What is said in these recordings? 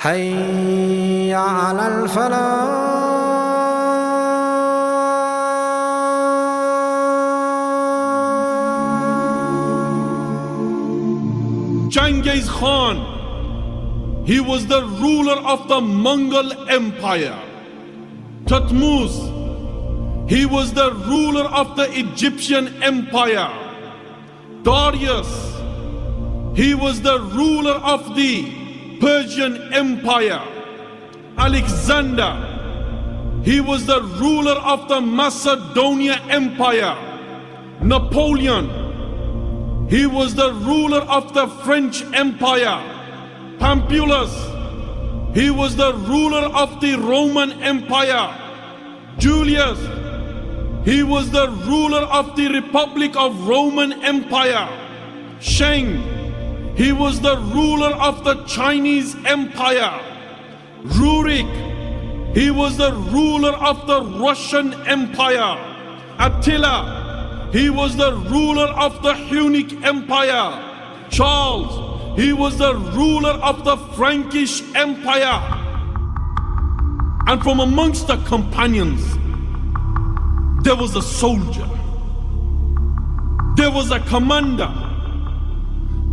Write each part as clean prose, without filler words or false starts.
حي على الفلاح. Genghis Khan, he was the ruler of the Mongol Empire. Thutmose, he was the ruler of the Egyptian Empire. Darius, he was the ruler of the Persian Empire. Alexander, he was the ruler of the Macedonia Empire. Napoleon, he was the ruler of the French Empire. Pompeius, he was the ruler of the Roman Empire. Julius, he was the ruler of the Republic of Roman Empire. Sheng, he was the ruler of the Chinese Empire. Rurik, he was the ruler of the Russian Empire. Attila, he was the ruler of the Hunnic Empire. Charles, he was the ruler of the Frankish Empire. And from amongst the companions, there was a soldier, there was a commander,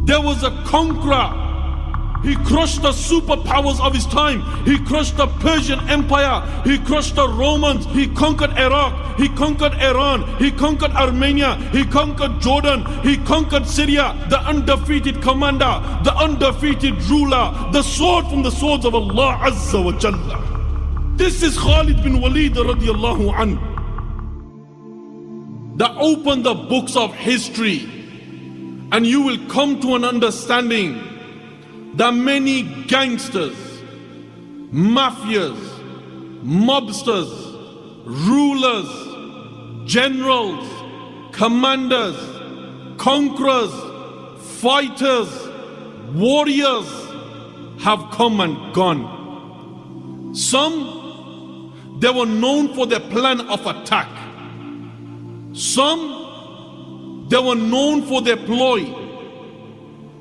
there was a conqueror. He crushed the superpowers of his time. He crushed the Persian Empire. He crushed the Romans. He conquered Iraq. He conquered Iran. He conquered Armenia. He conquered Jordan. He conquered Syria. The undefeated commander, the undefeated ruler, the sword from the swords of Allah Azza wa Jalla. This is Khalid bin Walid radiallahu anhu. That open the books of history and you will come to an understanding that many gangsters, mafias, mobsters, rulers, generals, commanders, conquerors, fighters, warriors have come and gone. Some, they were known for their plan of attack. Some, they were known for their ploy.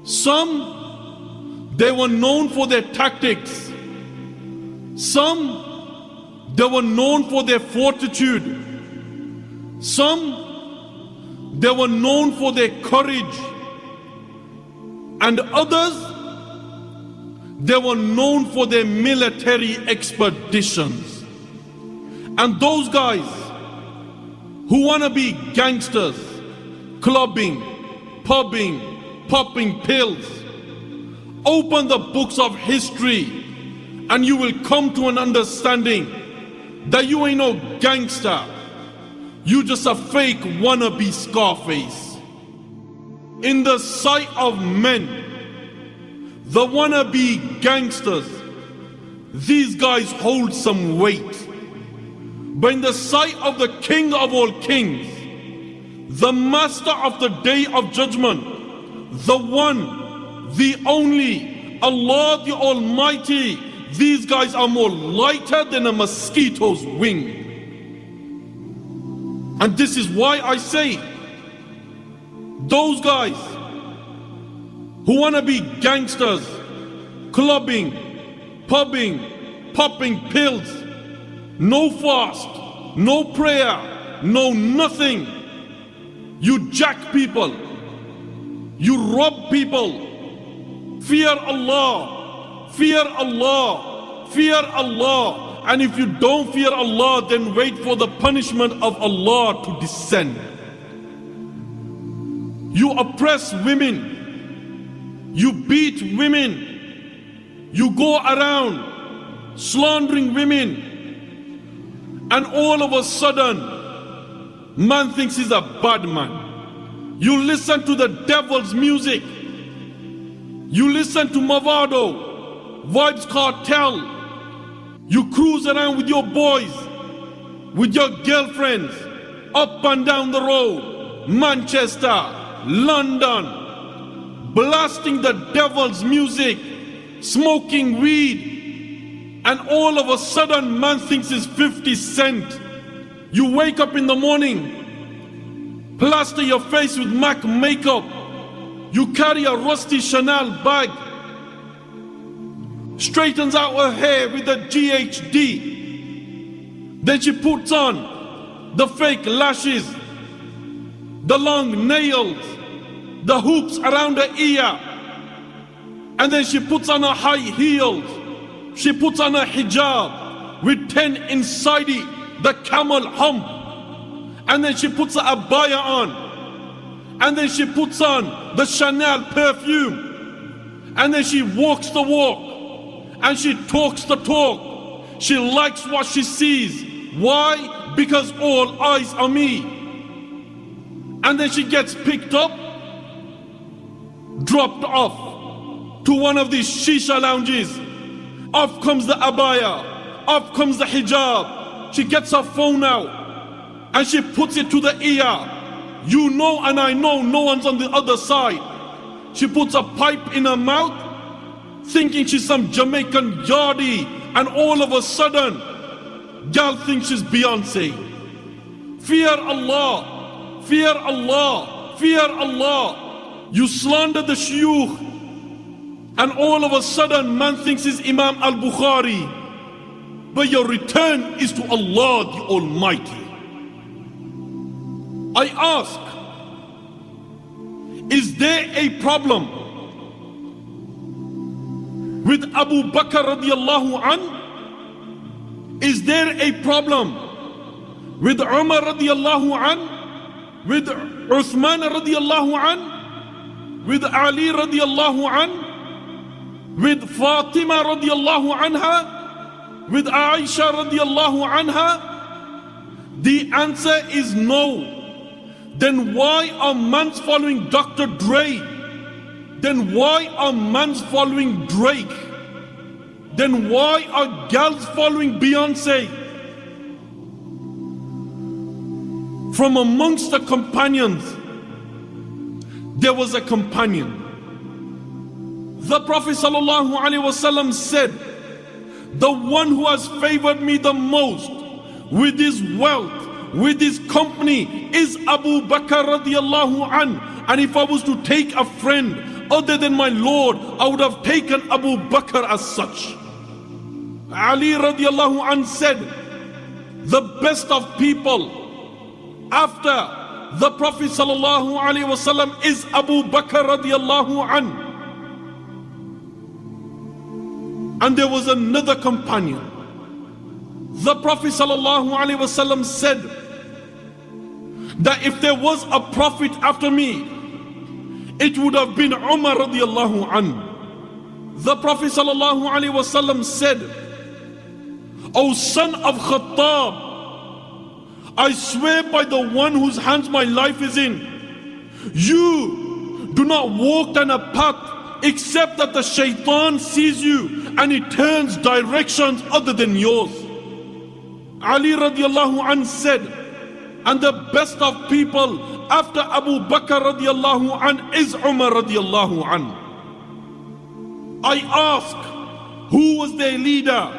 Some, they were known for their tactics. Some, they were known for their fortitude. Some, they were known for their courage. And others, they were known for their military expeditions. And those guys who want to be gangsters, clubbing, pubbing, popping pills, open the books of history and you will come to an understanding that you ain't no gangster. You just a fake wannabe Scarface. In the sight of men, the wannabe gangsters, these guys hold some weight. But in the sight of the King of all kings, the Master of the Day of Judgment, the one, the only, Allah the Almighty, these guys are more lighter than a mosquito's wing. And this is why I say, those guys who want to be gangsters, clubbing, pubbing, popping pills, no fast, no prayer, no nothing. You jack people, you rob people. Fear Allah, fear Allah, fear Allah. And if you don't fear Allah, then wait for the punishment of Allah to descend. You oppress women, you beat women, you go around slandering women, and all of a sudden, man thinks he's a bad man. You listen to the devil's music. You listen to Mavado, Vibes Cartel. You cruise around with your boys, with your girlfriends, up and down the road, Manchester, London, blasting the devil's music, smoking weed, and all of a sudden man thinks it's 50 Cent. You wake up in the morning, plaster your face with MAC makeup, you carry a rusty Chanel bag, straightens out her hair with a GHD. Then she puts on the fake lashes, the long nails, the hoops around her ear, and then she puts on her high heels. She puts on her hijab with 10 inside it, the camel hump, and then she puts her abaya on, and then she puts on the Chanel perfume, and then she walks the walk, and she talks the talk. She likes what she sees. Why? Because all eyes are me. And then she gets picked up, dropped off to one of these shisha lounges. Off comes the abaya, off comes the hijab. She gets her phone out and she puts it to the ear. You know and I know no one's on the other side. She puts a pipe in her mouth, thinking she's some Jamaican yardie, and all of a sudden, girl thinks she's Beyonce. Fear Allah, fear Allah, fear Allah. You slander the shuyukh, and all of a sudden man thinks he's Imam al-Bukhari. But your return is to Allah the Almighty. I ask, is there a problem with Abu Bakr radiallahu an? Is there a problem with Umar radiallahu an? With Uthman radiallahu an? With Ali radiallahu an? With Fatima radiallahu anha? With Aisha radiallahu anha? The answer is no. Then why are mans following Dr. Dre? Then why are mans following Drake? Then why are girls following Beyonce? From amongst the companions, there was a companion. The Prophet ﷺ said, the one who has favored me the most with his wealth, with his company, is Abu Bakr radiallahu an. And if I was to take a friend other than my Lord, I would have taken Abu Bakr as such. Ali radiallahu an said, the best of people after the Prophet sallallahu alaihi wasallam is Abu Bakr radiallahu an. And there was another companion. The Prophet sallallahu alaihi wasallam said that if there was a prophet after me, it would have been Umar radiallahu an. The Prophet sallallahu alaihi wasallam said, O son of Khattab, I swear by the one whose hands my life is in, you do not walk down a path except that the shaitan sees you and he turns directions other than yours. Ali radiallahu an said, and the best of people after Abu Bakr radiallahu an is Umar radiallahu an. I ask, who was their leader?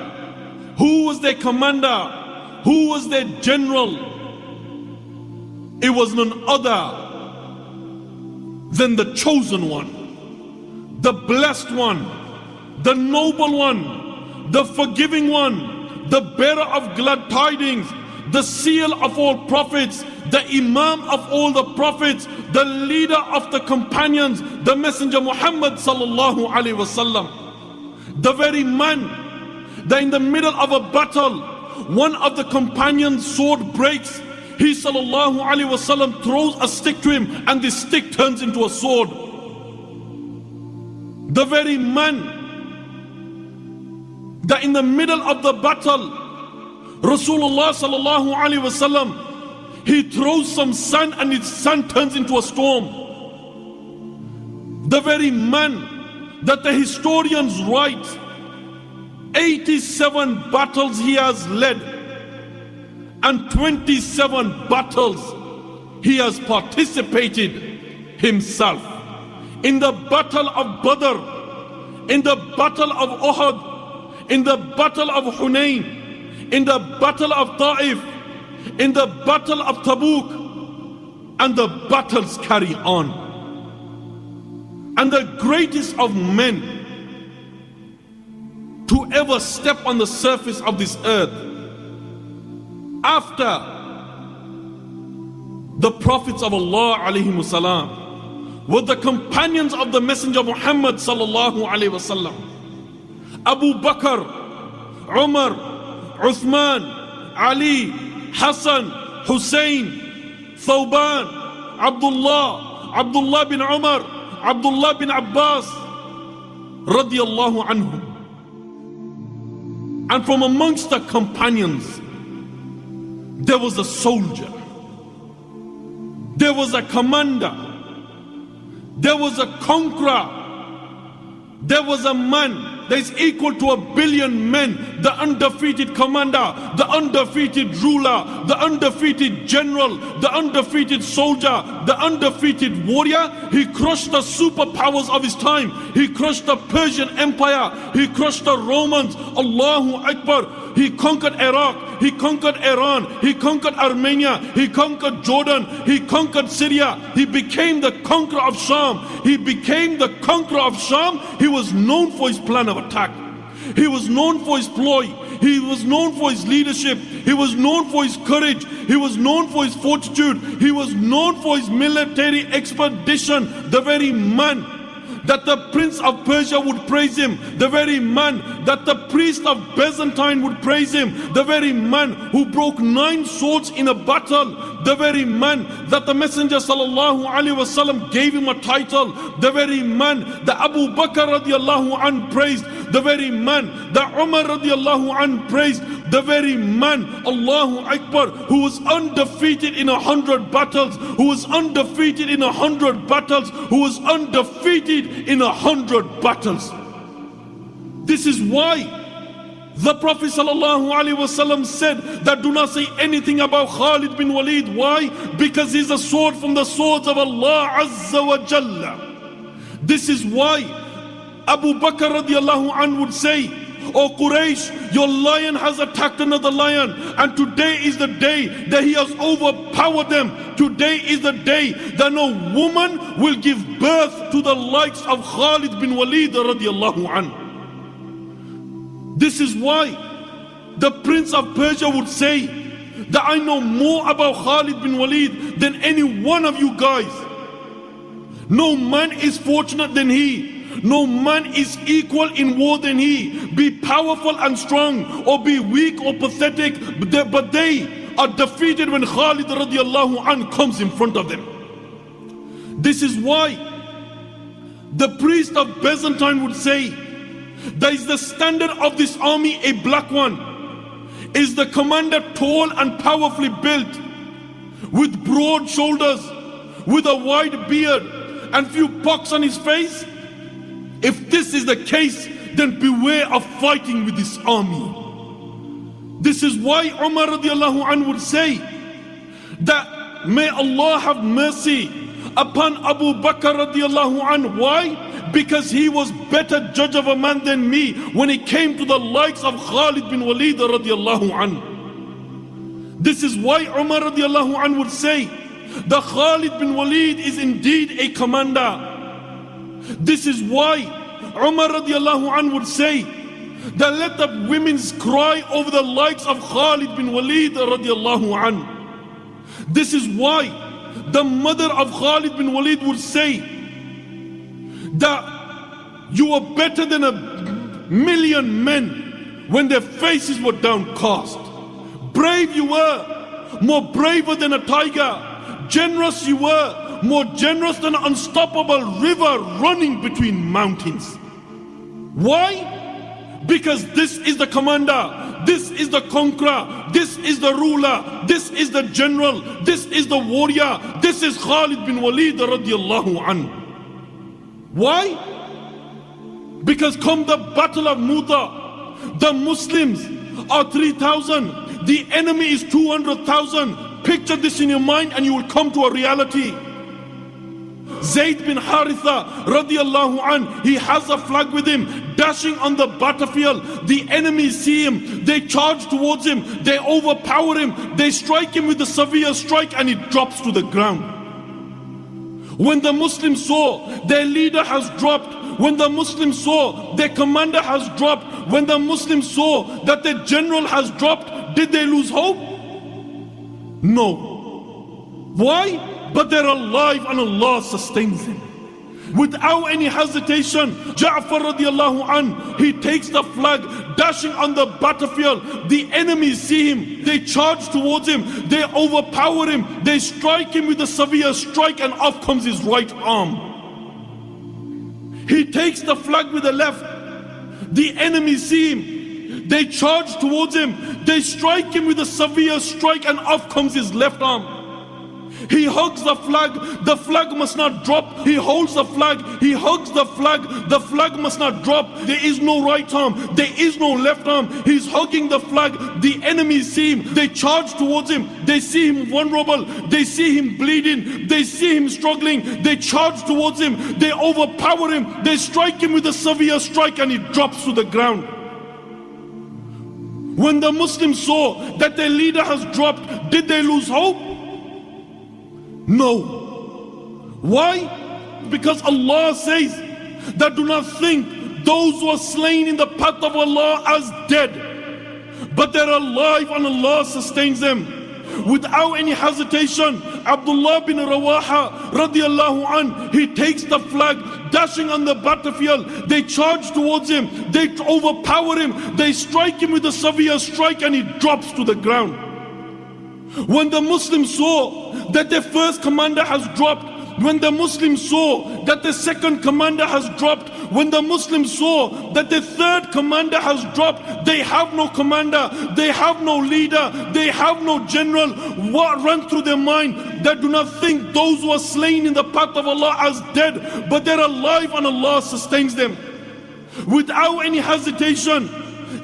Who was their commander? Who was their general? It was none other than the chosen one, the blessed one, the noble one, the forgiving one, the bearer of glad tidings, the seal of all prophets, the imam of all the prophets, the leader of the companions, the messenger Muhammad sallallahu alaihi wasallam. The very man that in the middle of a battle, one of the companions' sword breaks, he sallallahu alaihi wasallam throws a stick to him and the stick turns into a sword. The very man that in the middle of the battle, Rasulullah sallallahu alaihi wasallam, he throws some sand and its sand turns into a storm. The very man that the historians write 87 battles he has led and 27 battles he has participated himself. In the battle of Badr, in the battle of Uhud, in the battle of Hunayn, in the battle of Ta'if, in the battle of Tabuk, and the battles carry on. And the greatest of men to ever step on the surface of this earth after the prophets of Allah alayhimus salam were the companions of the Messenger Muhammad sallallahu alayhi wasallam. Abu Bakr, Umar, Uthman, Ali, Hassan, Hussein, Thawban, Abdullah bin Umar, Abdullah bin Abbas radiyallahu anhum. And from amongst the companions, there was a soldier, there was a commander, there was a conqueror, there was a man that is equal to 1 billion men, the undefeated commander, the undefeated ruler, the undefeated general, the undefeated soldier, the undefeated warrior. He crushed the superpowers of his time. He crushed the Persian Empire. He crushed the Romans. Allahu Akbar. He conquered Iraq. He conquered Iran. He conquered Armenia. He conquered Jordan. He conquered Syria. He became the conqueror of Sham. He became the conqueror of Sham. He was known for his plan of attack. He was known for his ploy. He was known for his leadership. He was known for his courage. He was known for his fortitude. He was known for his military expedition. The very man that the prince of Persia would praise him, the very man that the priest of Byzantine would praise him, the very man who broke 9 swords in a battle, the very man that the Messenger sallallahu alaihi wasallam gave him a title, the very man that Abu Bakr radiallahu anh praised, the very man that Umar radiallahu anh praised, the very man, Allahu Akbar, who was undefeated in 100 battles, who was undefeated in 100 battles, who was undefeated in 100 battles. This is why the Prophet ﷺ said that do not say anything about Khalid bin Walid. Why? Because he's a sword from the swords of Allah Azza wa Jalla. This is why Abu Bakr radiallahu anhu would say, "O Quraysh, your lion has attacked another lion, and today is the day that he has overpowered them. Today is the day that no woman will give birth to the likes of Khalid bin Walid radiallahu anhu." This is why the Prince of Persia would say that I know more about Khalid bin Walid than any one of you guys. No man is fortunate than he. No man is equal in war than he. Be powerful and strong, or be weak or pathetic, but they are defeated when Khalid radiallahu anhu comes in front of them. This is why the priest of Byzantine would say, that is the standard of this army, a black one. Is the commander tall and powerfully built, with broad shoulders, with a wide beard, and few pocks on his face? If this is the case, then beware of fighting with this army. This is why Umar radiallahu anhu would say that may Allah have mercy upon Abu Bakr radiallahu anhu. Why? Because he was better judge of a man than me when it came to the likes of Khalid bin Walid radiallahu anhu. This is why Umar radiallahu anhu would say that Khalid bin Walid is indeed a commander. This is why Umar radiallahu anhu would say that let the women cry over the likes of Khalid bin Walid radiallahu anhu. This is why the mother of Khalid bin Walid would say that you were better than 1,000,000 men when their faces were downcast. Brave you were, more braver than a tiger. Generous you were, more generous than an unstoppable river running between mountains. Why? Because this is the commander, this is the conqueror, this is the ruler, this is the general, this is the warrior, this is Khalid bin Walid radiallahu anhu. Why? Because come the battle of Muta, the Muslims are 3,000, the enemy is 200,000. Picture this in your mind and you will come to a reality. Zayd bin Haritha radiallahu anh, he has a flag with him, dashing on the battlefield. The enemies see him, they charge towards him, they overpower him, they strike him with a severe strike and he drops to the ground. When the Muslims saw their leader has dropped, when the Muslims saw their commander has dropped, when the Muslims saw that their general has dropped, did they lose hope? No. Why? But they're alive and Allah sustains them. Without any hesitation, Ja'far radiallahu anh, he takes the flag, dashing on the battlefield. The enemies see him, they charge towards him, they overpower him, they strike him with a severe strike, and off comes his right arm. He takes the flag with the left. The enemies see him, they charge towards him, they strike him with a severe strike, and off comes his left arm. He hugs the flag must not drop. He holds the flag, he hugs the flag must not drop. There is no right arm, there is no left arm. He's hugging the flag. The enemies see him, they charge towards him, they see him vulnerable, they see him bleeding, they see him struggling, they charge towards him, they overpower him, they strike him with a severe strike, and he drops to the ground. When the Muslims saw that their leader has dropped, did they lose hope? No. Why? Because Allah says that do not think those who are slain in the path of Allah as dead, but they're alive and Allah sustains them. Without any hesitation, Abdullah bin Rawaha radiallahu anh, he takes the flag, dashing on the battlefield. They charge towards him, they overpower him, they strike him with a severe strike, and he drops to the ground. When the Muslims saw that their first commander has dropped, when the Muslims saw that the second commander has dropped, when the Muslims saw that the third commander has dropped, they have no commander, they have no leader, they have no general. What ran through their mind? That do not think those who are slain in the path of Allah as dead, but they're alive and Allah sustains them. Without any hesitation,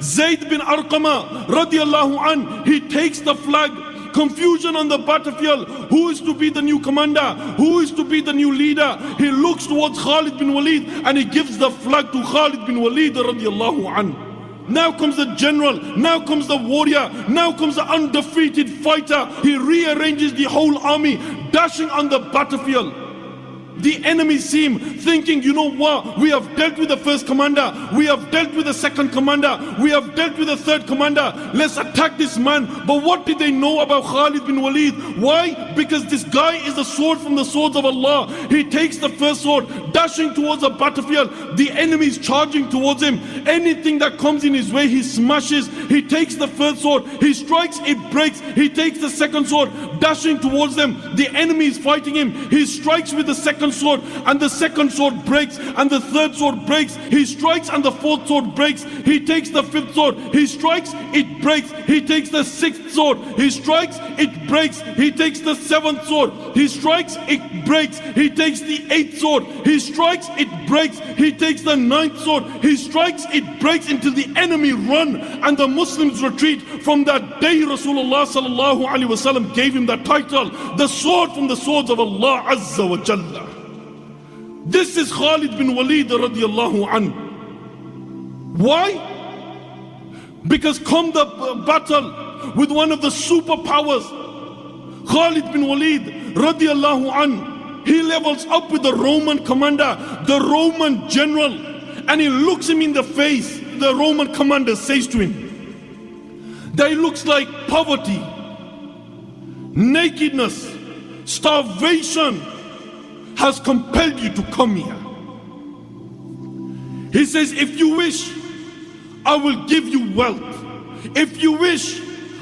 Zayd bin Arqama radiallahu anh, he takes the flag. Confusion on the battlefield. Who is to be the new commander? Who is to be the new leader? He looks towards Khalid bin Walid, and he gives the flag to Khalid bin Walid radiallahu anhu. Now comes the general, now comes the warrior, now comes the undefeated fighter. He rearranges the whole army, dashing on the battlefield. The enemy see him, thinking, you know what, we have dealt with the first commander, we have dealt with the second commander, we have dealt with the third commander, let's attack this man. But what did they know about Khalid bin Walid? Why? Because this guy is a sword from the swords of Allah. He takes the first sword, dashing towards the battlefield. The enemy is charging towards him. Anything that comes in his way, he smashes. He takes the first sword, he strikes, it breaks. He takes the second sword, dashing towards them. The enemy is fighting him. He strikes with the second sword, and the second sword breaks, and the third sword breaks. He strikes, and the fourth sword breaks. He takes the fifth sword, he strikes, it breaks. He takes the sixth sword, he strikes, it breaks. He takes the seventh sword, he strikes, it breaks. He takes the eighth sword, he strikes, it breaks. He takes the ninth sword, he strikes, it breaks, until the enemy run and the Muslims retreat. From that day, Rasulullah sallallahu alaihi wasallam gave him that title, the sword from the swords of Allah Azza wa Jalla. This is Khalid bin Walid radiallahu anhu. Why? Because come the battle with one of the superpowers, Khalid bin Walid radiallahu anhu, he levels up with the Roman commander, the Roman general, and he looks him in the face. The Roman commander says to him that it looks like poverty, nakedness, starvation has compelled you to come here. He says, if you wish, I will give you wealth. If you wish,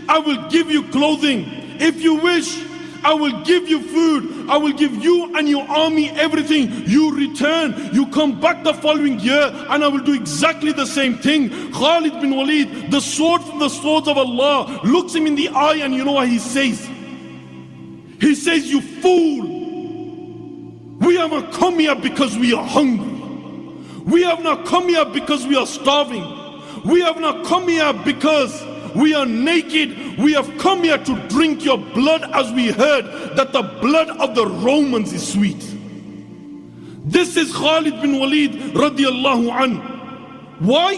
I will give you clothing. If you wish, I will give you food. I will give you and your army everything. You return, you come back the following year, and I will do exactly the same thing. Khalid bin Walid, the sword from the swords of Allah, looks him in the eye, and you know what he says? He says, you fool. We have not come here because we are hungry. We have not come here because we are starving. We have not come here because we are naked. We have come here to drink your blood, as we heard that the blood of the Romans is sweet. This is Khalid bin Walid radiallahu anhu. Why?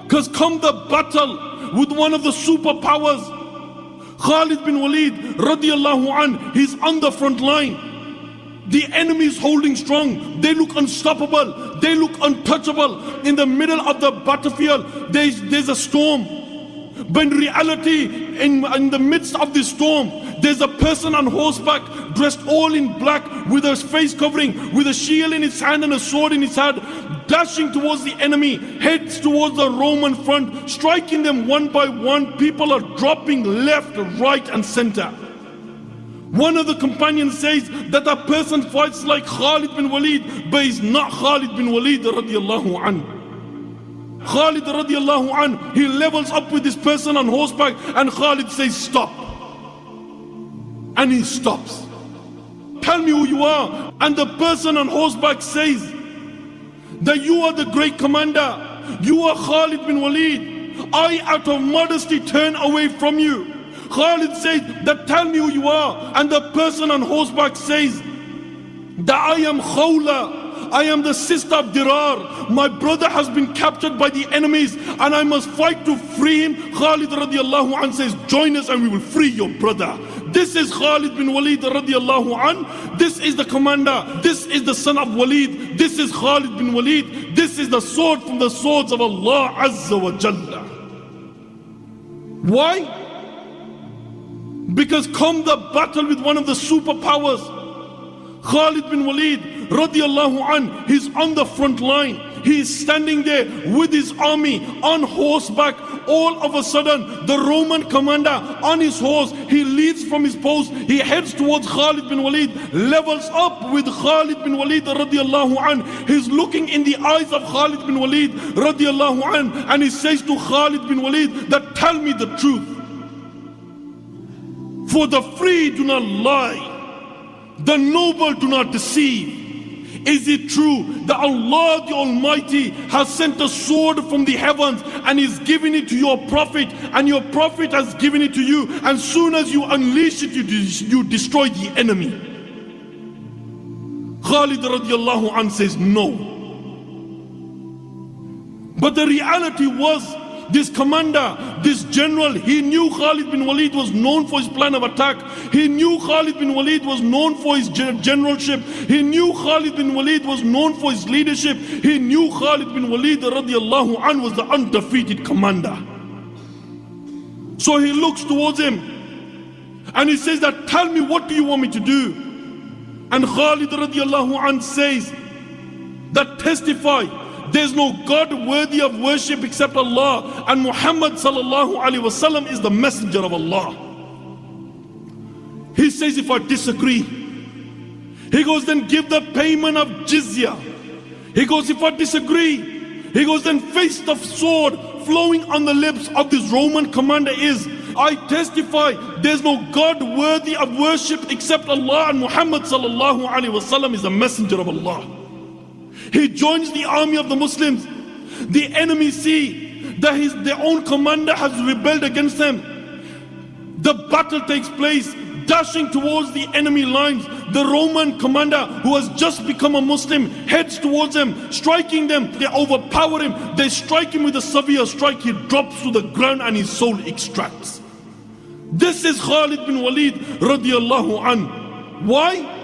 Because come the battle with one of the superpowers, Khalid bin Walid radiallahu anhu, he's on the front line. The enemy is holding strong. They look unstoppable. They look untouchable. In the middle of the battlefield, there's a storm. But in reality, in the midst of this storm, there's a person on horseback, dressed all in black, with his face covering, with a shield in his hand and a sword in his hand, dashing towards the enemy, heads towards the Roman front, striking them one by one. People are dropping left, right and center. One of the companions says that a person fights like Khalid bin Walid, but he's not Khalid bin Walid radiallahu anhu. Khalid radiallahu anhu, he levels up with this person on horseback, and Khalid says stop. And he stops. Tell me who you are. And the person on horseback says that you are the great commander. You are Khalid bin Walid. I out of modesty turn away from you. Khalid says that tell me who you are. And the person on horseback says that I am Khawla. I am the sister of Dirar. My brother has been captured by the enemies and I must fight to free him. Khalid radiallahu anhu says, join us and we will free your brother. This is Khalid bin Walid radiallahu anhu. This is the commander. This is the son of Walid. This is Khalid bin Walid. This is the sword from the swords of Allah Azza wa Jalla. Why? Because come the battle with one of the superpowers, Khalid bin Walid radiallahu anhu, he's on the front line. He is standing there with his army on horseback. All of a sudden, the Roman commander on his horse, he leads from his post. He heads towards Khalid bin Walid, levels up with Khalid bin Walid radiallahu anhu. He's looking in the eyes of Khalid bin Walid radiallahu anhu, and he says to Khalid bin Walid that tell me the truth. For the free do not lie, the noble do not deceive. Is it true that Allah the Almighty has sent a sword from the heavens and is giving it to your prophet, and your prophet has given it to you, and soon as you unleash it, you destroy the enemy? Khalid radiallahu anhu says no. But the reality was, this commander, this general, he knew Khalid bin Walid was known for his plan of attack. He knew Khalid bin Walid was known for his generalship. He knew Khalid bin Walid was known for his leadership. He knew Khalid bin Walid radiallahu anhu was the undefeated commander. So he looks towards him and he says that tell me, what do you want me to do? And Khalid radiallahu anhu says that testify there's no God worthy of worship except Allah, and Muhammad sallallahu alaihi wasallam is the messenger of Allah. He says if I disagree, he goes then give the payment of jizya. He goes if I disagree, he goes then face the sword flowing on the lips of this Roman commander is, I testify there's no God worthy of worship except Allah, and Muhammad sallallahu alaihi wasallam is the messenger of Allah. He joins the army of the Muslims. The enemy see that their own commander has rebelled against them. The battle takes place, dashing towards the enemy lines. The Roman commander, who has just become a Muslim, heads towards them, striking them. They overpower him. They strike him with a severe strike. He drops to the ground and his soul extracts. This is Khalid bin Walid radiallahu anhu. Why?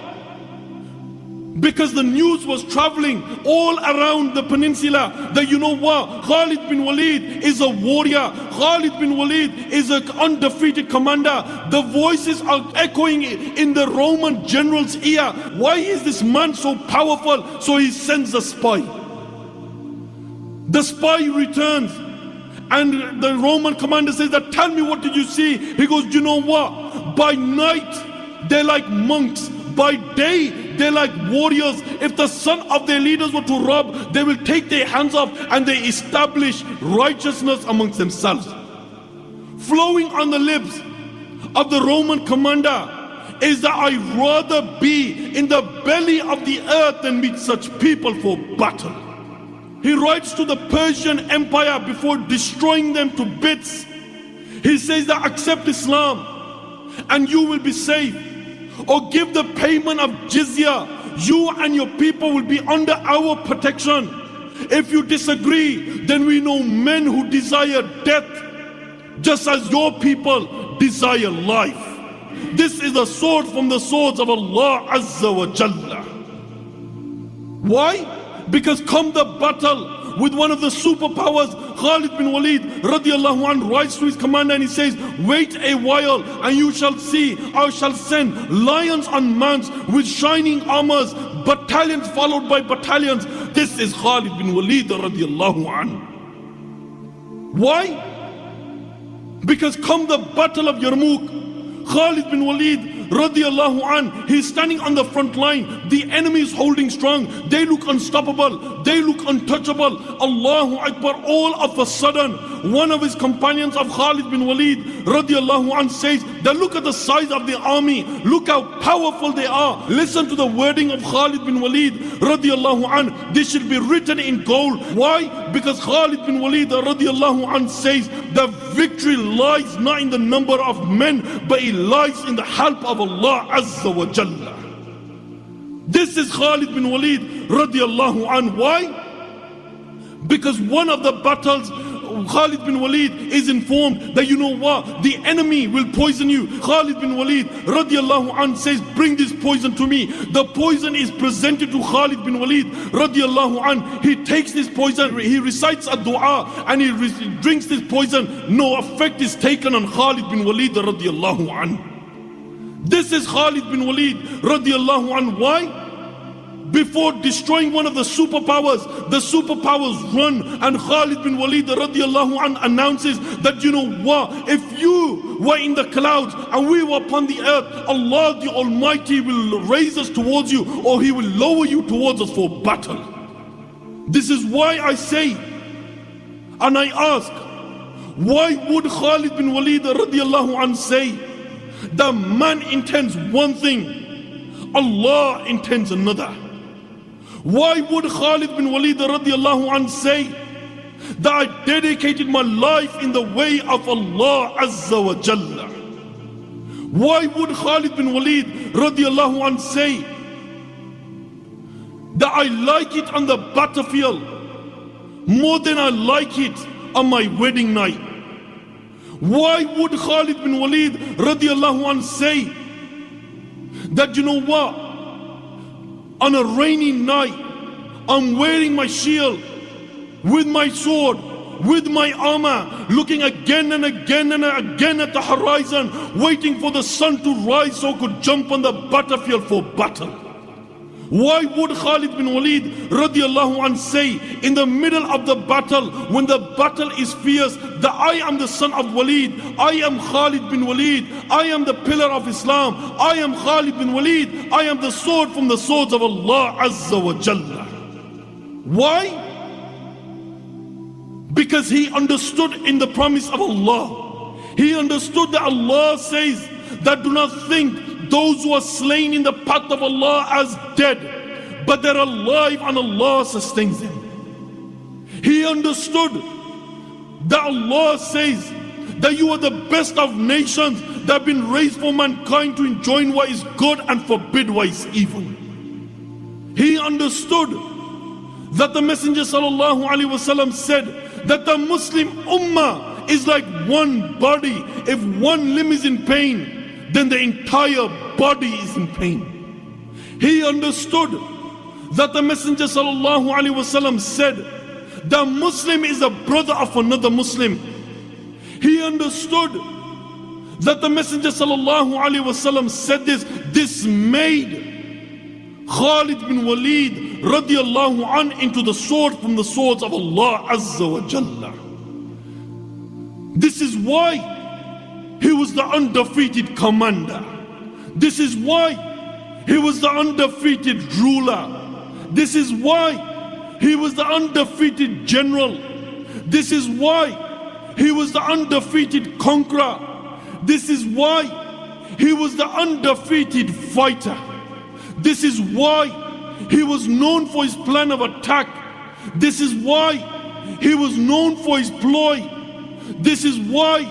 Because the news was traveling all around the peninsula that you know what, Khalid bin Walid is a warrior. Khalid bin Walid is an undefeated commander. The voices are echoing in the Roman general's ear. Why is this man so powerful? So he sends a spy. The spy returns and the Roman commander says that tell me, what did you see? He goes, you know what, by night they're like monks, by day they're like warriors. If the son of their leaders were to rob, they will take their hands off and they establish righteousness amongst themselves. Flowing on the lips of the Roman commander is that I'd rather be in the belly of the earth than meet such people for battle. He writes to the Persian Empire before destroying them to bits. He says that accept Islam and you will be safe, or give the payment of jizya. You and your people will be under our protection. If you disagree, then we know men who desire death just as your people desire life. This is a sword from the swords of Allah Azza wa Jalla. Why? Because come the battle with one of the superpowers, Khalid bin Walid radiallahu anhu writes to his commander and he says, wait a while and you shall see, I shall send lions unmanned with shining armors, battalions followed by battalions. This is Khalid bin Walid radiallahu anhu. Why? Because come the battle of Yarmouk, Khalid bin Walid radiallahu an, he's standing on the front line. The enemy is holding strong. They look unstoppable. They look untouchable. Allahu Akbar. All of a sudden, one of his companions of Khalid bin Walid radiallahu an says that look at the size of the army. Look how powerful they are. Listen to the wording of Khalid bin Walid radiallahu an. This should be written in gold. Why? Because Khalid bin Walid radiallahu an says the victory lies not in the number of men, but it lies in the help of Allah Azza wa Jalla. This is Khalid bin Walid radiallahu an. Why? Because one of the battles, Khalid bin Walid is informed that you know what, the enemy will poison you. Khalid bin Walid radiallahu an says, bring this poison to me. The poison is presented to Khalid bin Walid radiallahu an. He takes this poison, he recites a dua and he drinks this poison. No effect is taken on Khalid bin Walid radiallahu an. This is Khalid bin Walid radiallahu an. Why? Before destroying one of the superpowers run, and Khalid bin Walid radiallahu an announces that you know what, if you were in the clouds and we were upon the earth, Allah the Almighty will raise us towards you, or He will lower you towards us for battle. This is why I say and I ask, why would Khalid bin Walid radiallahu an say the man intends one thing, Allah intends another? Why would Khalid bin Walid radiallahu an say that I dedicated my life in the way of Allah Azza wa Jalla? Why would Khalid bin Walid radiallahu an say that I like it on the battlefield more than I like it on my wedding night? Why would Khalid bin Walid radiallahu an say that you know what, on a rainy night I'm wearing my shield with my sword, with my armor, looking again and again and again at the horizon, waiting for the sun to rise so I could jump on the battlefield for battle? Why would Khalid bin Walid radiallahu an say in the middle of the battle, when the battle is fierce, that I am the son of Walid, I am Khalid bin Walid, I am the pillar of Islam, I am Khalid bin Walid, I am the sword from the swords of Allah Azza wa Jalla? Why? Because he understood in the promise of Allah. He understood that Allah says that do not think those who are slain in the path of Allah as dead, but they're alive and Allah sustains them. He understood that Allah says that you are the best of nations that have been raised for mankind to enjoin what is good and forbid what is evil. He understood that the Messenger sallallahu alaihi wasallam said that the Muslim ummah is like one body. If one limb is in pain, then the entire body is in pain. He understood that the Messenger sallallahu alaihi wasallam said the Muslim is a brother of another Muslim. He understood that the Messenger sallallahu alaihi wasallam said this made Khalid bin Walid radiallahu an into the sword from the swords of Allah Azza wa Jalla. This is why he was the undefeated commander. This is why he was the undefeated ruler. This is why he was the undefeated general. This is why he was the undefeated conqueror. This is why he was the undefeated fighter. This is why he was known for his plan of attack. This is why he was known for his ploy. This is why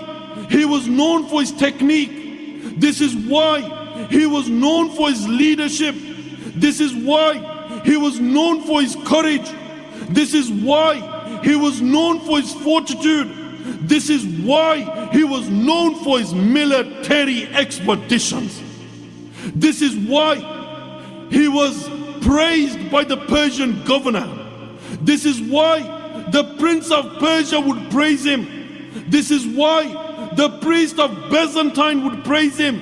he was known for his technique. This is why he was known for his leadership. This is why he was known for his courage. This is why he was known for his fortitude. This is why he was known for his military expeditions. This is why he was praised by the Persian governor. This is why the prince of Persia would praise him. This is why the priest of Byzantine would praise him.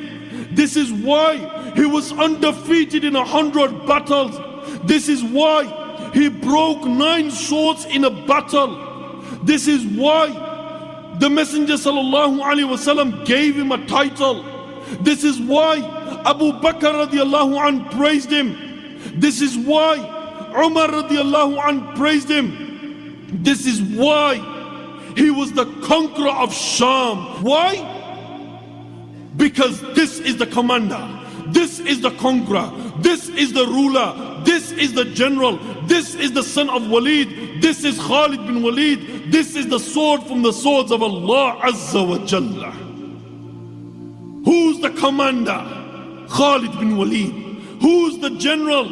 This is why he was undefeated in 100 battles. This is why he broke 9 swords in a battle. This is why the Messenger sallallahu alaihi wasallam gave him a title. This is why Abu Bakr radiallahu anh praised him. This is why Umar radiallahu anh praised him. This is why he was the conqueror of Sham. Why? Because this is the commander, this is the conqueror, this is the ruler, this is the general, this is the son of Walid, this is Khalid bin Walid, this is the sword from the swords of Allah Azza wa Jalla. Who's the commander? Khalid bin Walid. Who's the general?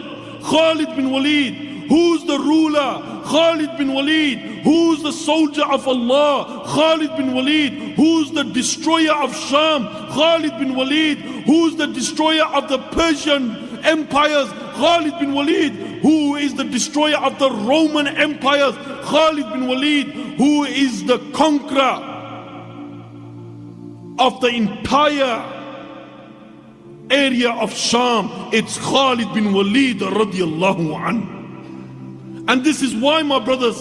Khalid bin Walid. Who's the ruler? Khalid bin Walid. Who's the soldier of Allah? Khalid bin Walid. Who's the destroyer of Sham? Khalid bin Walid. Who's the destroyer of the Persian empires? Khalid bin Walid. Who is the destroyer of the Roman empires? Khalid bin Walid. Who is the conqueror of the entire area of Sham? It's Khalid bin Walid radiallahu anhu. And this is why, my brothers,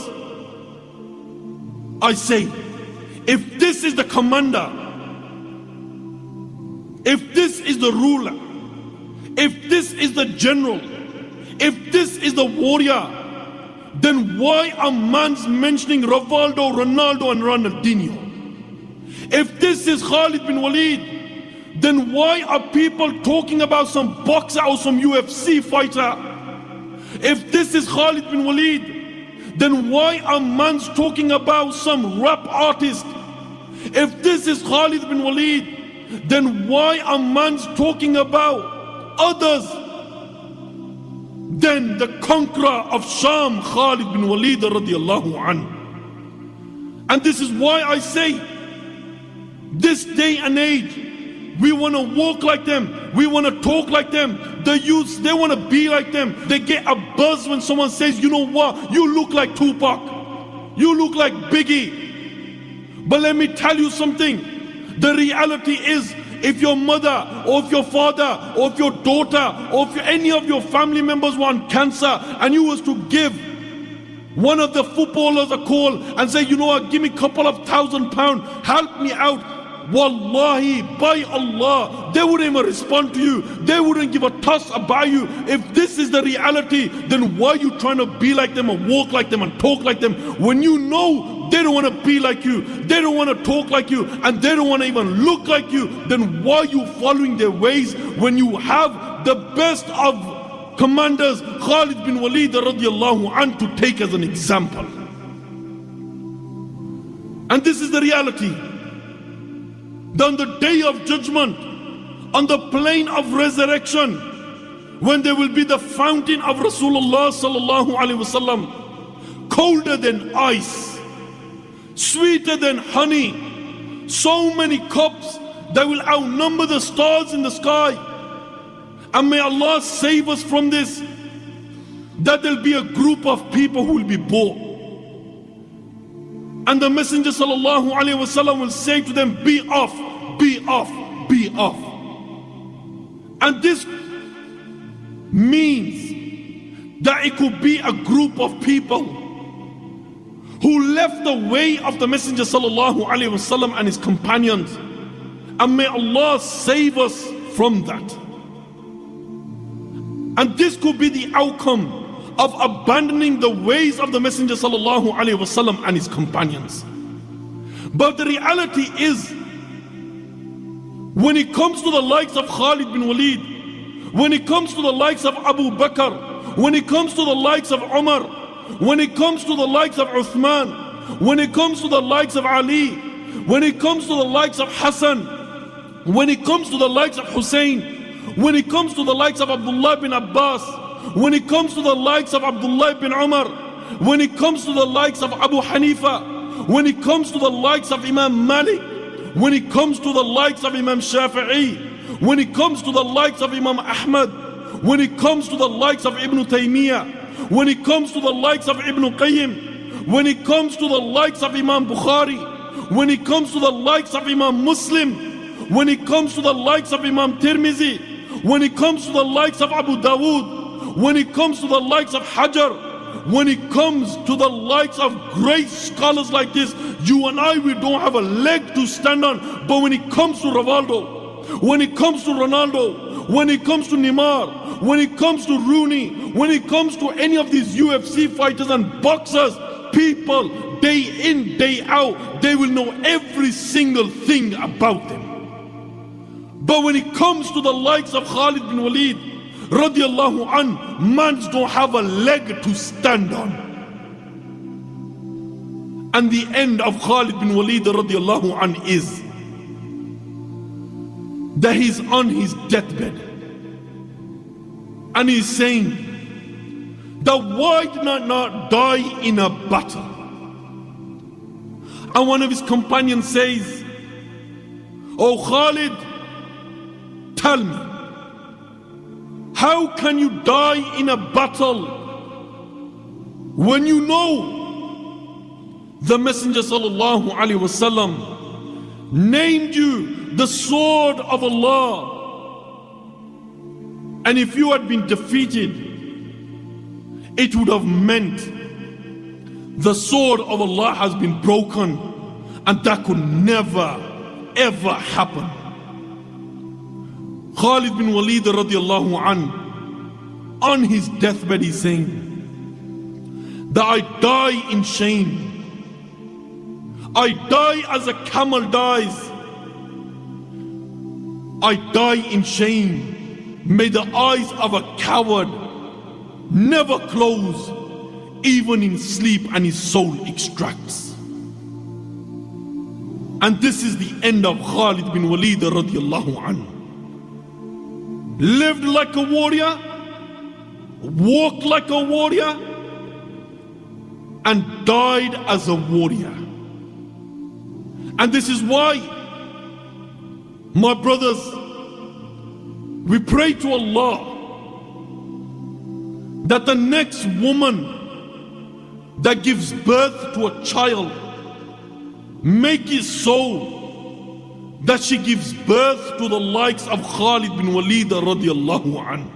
I say, if this is the commander, if this is the ruler, if this is the general, if this is the warrior, then why are man's mentioning Rivaldo, Ronaldo and Ronaldinho? If this is Khalid bin Walid, then why are people talking about some boxer or some UFC fighter? If this is Khalid bin Walid, then why are mans talking about some rap artist? If this is Khalid bin Walid, then why are mans talking about others than the conqueror of Sham, Khalid bin Walid radiallahu anhu? And this is why I say, this day and age, we want to walk like them. We want to talk like them. The youths, they want to be like them. They get a buzz when someone says, you know what, you look like Tupac. You look like Biggie. But let me tell you something. The reality is, if your mother or if your father or if your daughter or if any of your family members were on cancer and you was to give one of the footballers a call and say, you know what, give me a couple of £1,000, help me out. Wallahi, by Allah, they wouldn't even respond to you. They wouldn't give a toss about you. If this is the reality, then why are you trying to be like them and walk like them and talk like them when you know they don't want to be like you, they don't want to talk like you, and they don't want to even look like you? Then why are you following their ways when you have the best of commanders, Khalid bin Walid radiallahu anhu, to take as an example? And this is the reality. On the day of judgment, on the plain of resurrection, when there will be the fountain of Rasulullah sallallahu alaihi wasallam, colder than ice, sweeter than honey, so many cups that will outnumber the stars in the sky. And may Allah save us from this, that there'll be a group of people who will be bought. And the Messenger sallallahu alaihi wasallam will say to them, be off, be off, be off. And this means that it could be a group of people who left the way of the Messenger sallallahu alaihi wasallam and his companions. And may Allah save us from that. And this could be the outcome of abandoning the ways of the Messenger sallallahu alaihi wasallam and his companions. But the reality is, when it comes to the likes of Khalid bin Walid, when it comes to the likes of Abu Bakr, when it comes to the likes of Umar, when it comes to the likes of Uthman, when it comes to the likes of Ali, when it comes to the likes of Hassan, when it comes to the likes of Hussein, when it comes to the likes of Abdullah bin Abbas, when it comes to the likes of Abdullah bin Umar, when it comes to the likes of Abu Hanifa, when it comes to the likes of Imam Malik, when it comes to the likes of Imam Shafi'i, when it comes to the likes of Imam Ahmad, when it comes to the likes of Ibn Taymiyyah, when it comes to the likes of Ibn Qayyim, when it comes to the likes of Imam Bukhari, when it comes to the likes of Imam Muslim, when it comes to the likes of Imam Tirmizi, when it comes to the likes of Abu Dawood, when it comes to the likes of Hajar, when it comes to the likes of great scholars like this, you and I, we don't have a leg to stand on. But when it comes to Rivaldo, when it comes to Ronaldo, when it comes to Neymar, when it comes to Rooney, when it comes to any of these UFC fighters and boxers, people, day in, day out, they will know every single thing about them. But when it comes to the likes of Khalid bin Walid, radiallahu an, mans don't have a leg to stand on. And the end of Khalid bin Walid radiallahu an is that he's on his deathbed and he's saying that why did I not die in a battle? And one of his companions says, "Oh Khalid, tell me, how can you die in a battle when you know the Messenger sallallahu alaihi wasallam named you the sword of Allah? And if you had been defeated, it would have meant the sword of Allah has been broken, and that could never ever happen." Khalid bin Walid radiallahu an, on his deathbed, he's saying that I die in shame. I die as a camel dies. I die in shame. May the eyes of a coward never close, even in sleep, and his soul extracts. And this is the end of Khalid bin Walid radiallahu anhu. Lived like a warrior, walked like a warrior, and died as a warrior. And this is why, my brothers, we pray to Allah that the next woman that gives birth to a child, make it so that she gives birth to the likes of Khalid bin Walid radiallahu anhu.